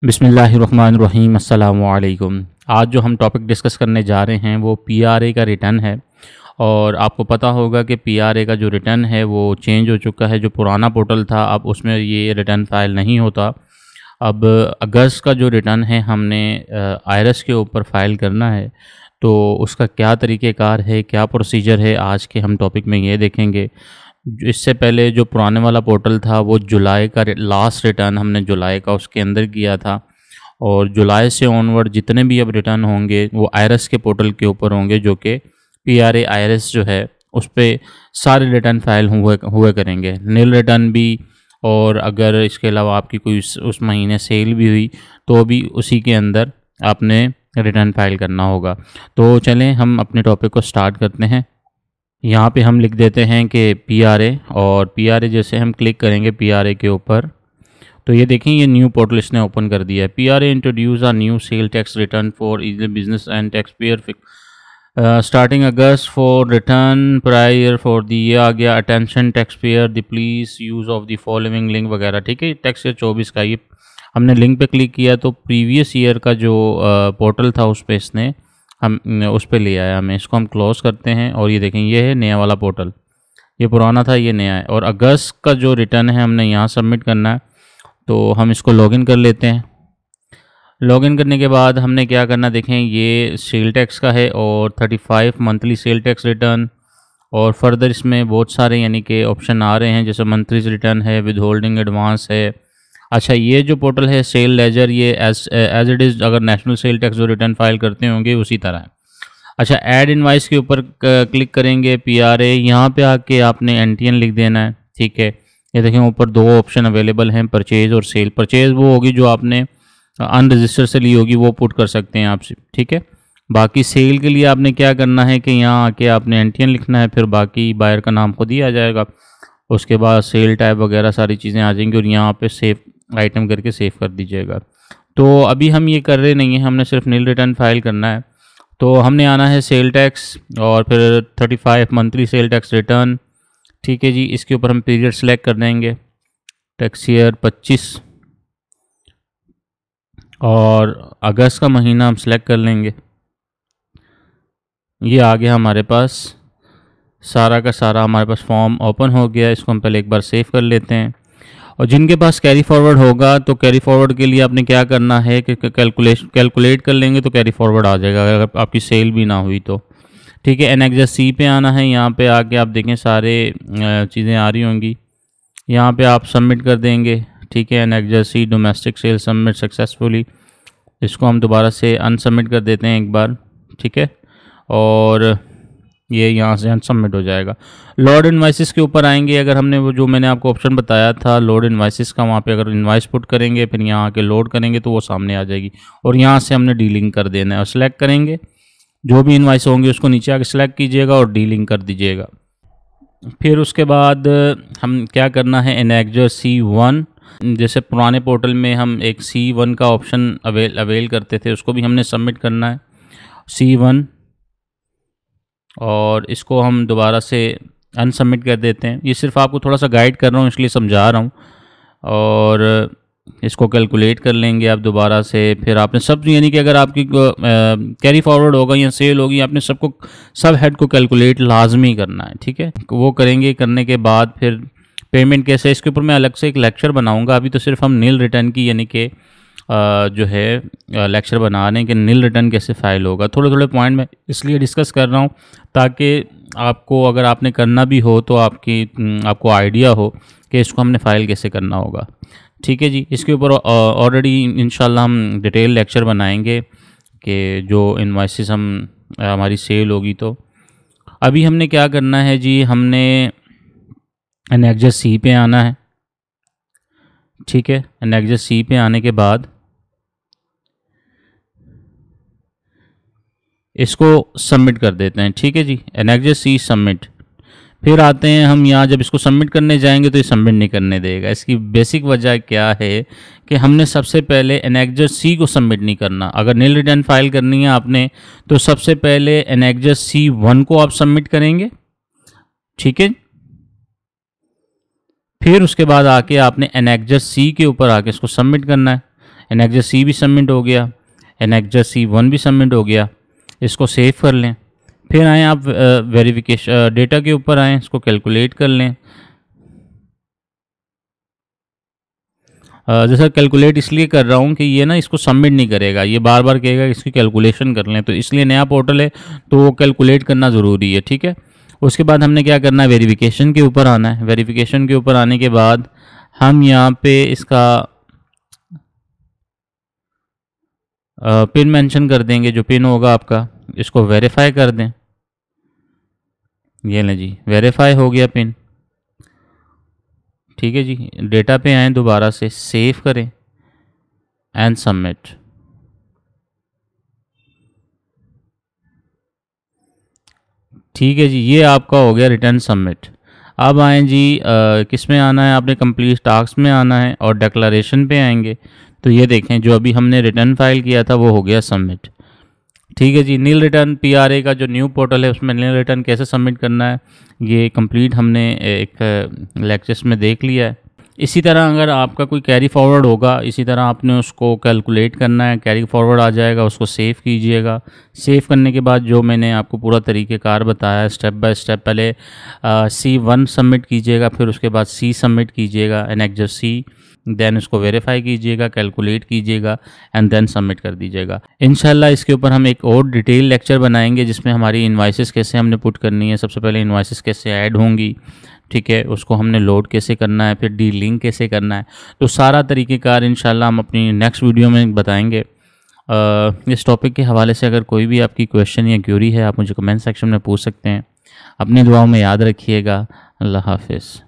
बिस्मिल्लाहिर्रहमानिर्रहीम अस्सलामु अलैकुम। आज जो हम टॉपिक डिस्कस करने जा रहे हैं वो पीआरए का रिटर्न है। और आपको पता होगा कि पीआरए का जो रिटर्न है वो चेंज हो चुका है। जो पुराना पोर्टल था अब उसमें ये रिटर्न फाइल नहीं होता। अब अगस्त का जो रिटर्न है हमने आयरस के ऊपर फाइल करना है। तो उसका क्या तरीक़ेकार है, क्या प्रोसीजर है, आज के हम टॉपिक में ये देखेंगे। इससे पहले जो पुराने वाला पोर्टल था वो जुलाई का लास्ट रिटर्न हमने जुलाई का उसके अंदर किया था। और जुलाई से ऑनवर्ड जितने भी अब रिटर्न होंगे वो आयरस के पोर्टल के ऊपर होंगे, जो कि पीआरए आयरस जो है उस पर सारे रिटर्न फाइल हुए करेंगे, नील रिटर्न भी। और अगर इसके अलावा आपकी कोई उस महीने सेल भी हुई तो भी उसी के अंदर आपने रिटर्न फाइल करना होगा। तो चलें हम अपने टॉपिक को स्टार्ट करते हैं। यहाँ पे हम लिख देते हैं कि पीआरए, और पीआरए जैसे हम क्लिक करेंगे पीआरए के ऊपर तो ये देखें ये न्यू पोर्टल इसने ओपन कर दिया है। PRA introduce a new sale tax return for easily business and tax payer starting August for return prior for the, ये आ गया attention tax payer the please use of the following link वगैरह। ठीक है, tax year 24 का ये हमने link पे click किया तो प्रीवियस ईयर का जो पोर्टल था उस पर इसने हम उस पर ले आया हमें। इसको हम क्लोज़ करते हैं और ये देखें ये है नया वाला पोर्टल, ये पुराना था ये नया है। और अगस्त का जो रिटर्न है हमने यहाँ सबमिट करना है, तो हम इसको लॉगिन कर लेते हैं। लॉगिन करने के बाद हमने क्या करना, देखें ये सेल टैक्स का है और 35 मंथली सेल टैक्स रिटर्न। और फर्दर इसमें बहुत सारे यानी कि ऑप्शन आ रहे हैं, जैसे मंथली रिटर्न है, विद होल्डिंग एडवांस है। अच्छा, ये जो पोर्टल है सेल लेजर, ये एज इट इज़ अगर नेशनल सेल टैक्स जो रिटर्न फाइल करते होंगे उसी तरह है। अच्छा, ऐड इनवाइस के ऊपर क्लिक करेंगे पीआरए, यहाँ पे आके आपने एनटीएन लिख देना है। ठीक है, ये देखें ऊपर दो ऑप्शन अवेलेबल हैं, परचेज़ और सेल। परचेज़ वो होगी जो आपने अनरजिस्टर्ड से ली होगी, वो पुट कर सकते हैं आपसे। ठीक है, बाकी सेल के लिए आपने क्या करना है कि यहाँ आके आपने एनटीएन लिखना है, फिर बाकी बायर का नाम खुद ही आ जाएगा। उसके बाद सेल टाइप वगैरह सारी चीज़ें आ जाएंगी और यहाँ पे सेव आइटम करके सेव कर दीजिएगा। तो अभी हम ये कर रहे नहीं हैं, हमने सिर्फ नील रिटर्न फाइल करना है। तो हमने आना है सेल टैक्स और फिर 35 मंथली सेल टैक्स रिटर्न। ठीक है जी, इसके ऊपर हम पीरियड सेलेक्ट कर देंगे, टैक्स ईयर 25 और अगस्त का महीना हम सेलेक्ट कर लेंगे। ये आ गया हमारे पास, सारा का सारा हमारे पास फॉर्म ओपन हो गया। इसको हम पहले एक बार सेव कर लेते हैं। और जिनके पास कैरी फॉरवर्ड होगा तो कैरी फॉरवर्ड के लिए आपने क्या करना है कि कैलकुलेट कर लेंगे तो कैरी फॉरवर्ड आ जाएगा अगर आपकी सेल भी ना हुई तो। ठीक है, एनेक्जर सी पे आना है। यहाँ पे आके आप देखें सारे चीज़ें आ रही होंगी, यहाँ पे आप सबमिट कर देंगे। ठीक है, एनेक्जर सी डोमेस्टिक सेल सबमिट सक्सेसफुली। इसको हम दोबारा से अनसबमिट कर देते हैं एक बार। ठीक है, और ये यहाँ से अनसबमिट हो जाएगा। लोड इनवाइसेस के ऊपर आएंगे। अगर हमने वो जो मैंने आपको ऑप्शन बताया था लोड इनवाइसेस का, वहाँ पे अगर इनवाइस पुट करेंगे फिर यहाँ आके लोड करेंगे तो वो सामने आ जाएगी और यहाँ से हमने डीलिंग कर देना है। और सेलेक्ट करेंगे, जो भी इनवाइस होंगे उसको नीचे आके सेलेक्ट कीजिएगा और डीलिंग कर दीजिएगा। फिर उसके बाद हम क्या करना है, एनेक्जर C1, जैसे पुराने पोर्टल में हम एक C1 का ऑप्शन अवेल करते थे, उसको भी हमने सबमिट करना है C1। और इसको हम दोबारा से अनसबमिट कर देते हैं। ये सिर्फ आपको थोड़ा सा गाइड कर रहा हूँ इसलिए समझा रहा हूँ। और इसको कैलकुलेट कर लेंगे आप दोबारा से। फिर आपने सब यानी कि अगर आपकी कैरी फॉरवर्ड होगा या सेल होगी, आपने सबको सब हेड को कैलकुलेट लाजमी करना है। ठीक है, वो करेंगे। करने के बाद फिर पेमेंट कैसे, इसके ऊपर मैं अलग से एक लेक्चर बनाऊँगा। अभी तो सिर्फ हम नील रिटर्न की यानी कि जो है लेक्चर बना रहे हैं कि नील रिटर्न कैसे फाइल होगा। थोड़े थोड़े पॉइंट मैं इसलिए डिस्कस कर रहा हूँ ताकि आपको अगर आपने करना भी हो तो आपको आइडिया हो कि इसको हमने फ़ाइल कैसे करना होगा। ठीक है जी, इसके ऊपर ऑलरेडी इंशाल्लाह हम डिटेल लेक्चर बनाएंगे कि जो इनवॉइसेस हमारी सेल होगी। तो अभी हमने क्या करना है जी, हमने एनेक्जर सी पे आना है। ठीक है, एनेक्जर सी पे आने के बाद इसको सबमिट कर देते हैं। ठीक है जी, एनेक्जर सी सबमिट। फिर आते हैं हम यहाँ, जब इसको सबमिट करने जाएंगे तो ये सबमिट नहीं करने देगा। इसकी बेसिक वजह क्या है कि हमने सबसे पहले एनेक्जर सी को सबमिट नहीं करना। अगर नील रिटर्न फाइल करनी है आपने तो सबसे पहले एनेक्जर C1 को आप सबमिट करेंगे। ठीक है, फिर उसके बाद आके आपने एनेक्जर सी के ऊपर आके इसको सबमिट करना है। एनेक्जर सी भी सबमिट हो गया, एनेक्जर C1 भी सबमिट हो गया। इसको सेव कर लें। फिर आएँ आप वेरिफिकेशन डेटा के ऊपर आएँ, इसको कैलकुलेट कर लें। जैसा कैलकुलेट इसलिए कर रहा हूँ कि ये ना इसको सबमिट नहीं करेगा, ये बार बार कहेगा इसकी कैलकुलेशन कर लें, तो इसलिए नया पोर्टल है तो वो कैलकुलेट करना ज़रूरी है, ठीक है। उसके बाद हमने क्या करना है, वेरिफिकेशन के ऊपर आना है। वेरिफिकेशन के ऊपर आने के बाद हम यहाँ पे इसका पिन मेंशन कर देंगे, जो पिन होगा आपका, इसको वेरीफाई कर दें। ये लें जी, वेरीफाई हो गया पिन, ठीक है जी। डेटा पे आएँ, दोबारा से सेव करें एंड सबमिट। ठीक है जी, ये आपका हो गया रिटर्न सबमिट। अब आएँ जी, किस में आना है, आपने कंप्लीट टास्क में आना है और डिक्लेरेशन पे आएंगे। तो ये देखें, जो अभी हमने रिटर्न फाइल किया था वो हो गया सबमिट। ठीक है जी। नील रिटर्न PRA का जो न्यू पोर्टल है उसमें नील रिटर्न कैसे सबमिट करना है, ये कंप्लीट हमने एक लेक्चर्स में देख लिया है। इसी तरह अगर आपका कोई कैरी फॉरवर्ड होगा, इसी तरह आपने उसको कैलकुलेट करना है। कैरी फॉरवर्ड आ जाएगा, उसको सेव कीजिएगा। सेव करने के बाद जो मैंने आपको पूरा तरीक़ेकार बताया है स्टेप बाय स्टेप, पहले C1 सबमिट कीजिएगा, फिर उसके बाद C सबमिट कीजिएगा, एनेक्जर C, देन उसको वेरीफाई कीजिएगा, कैलकुलेट कीजिएगा एंड देन सबमिट कर दीजिएगा। इंशाल्लाह इसके ऊपर हम एक और डिटेल लेक्चर बनाएंगे जिसमें हमारी इन्वाइसेस कैसे हमने पुट करनी है। सबसे पहले इन्वाइसेस कैसे ऐड होंगी, ठीक है, उसको हमने लोड कैसे करना है, फिर डी लिंक कैसे करना है, तो सारा तरीक़ेकार इंशाल्लाह हम अपनी नेक्स्ट वीडियो में बताएंगे। इस टॉपिक के हवाले से अगर कोई भी आपकी क्वेश्चन या क्यूरी है, आप मुझे कमेंट सेक्शन में पूछ सकते हैं। अपनी दुआओं में याद रखिएगा। अल्लाह हाफिज़।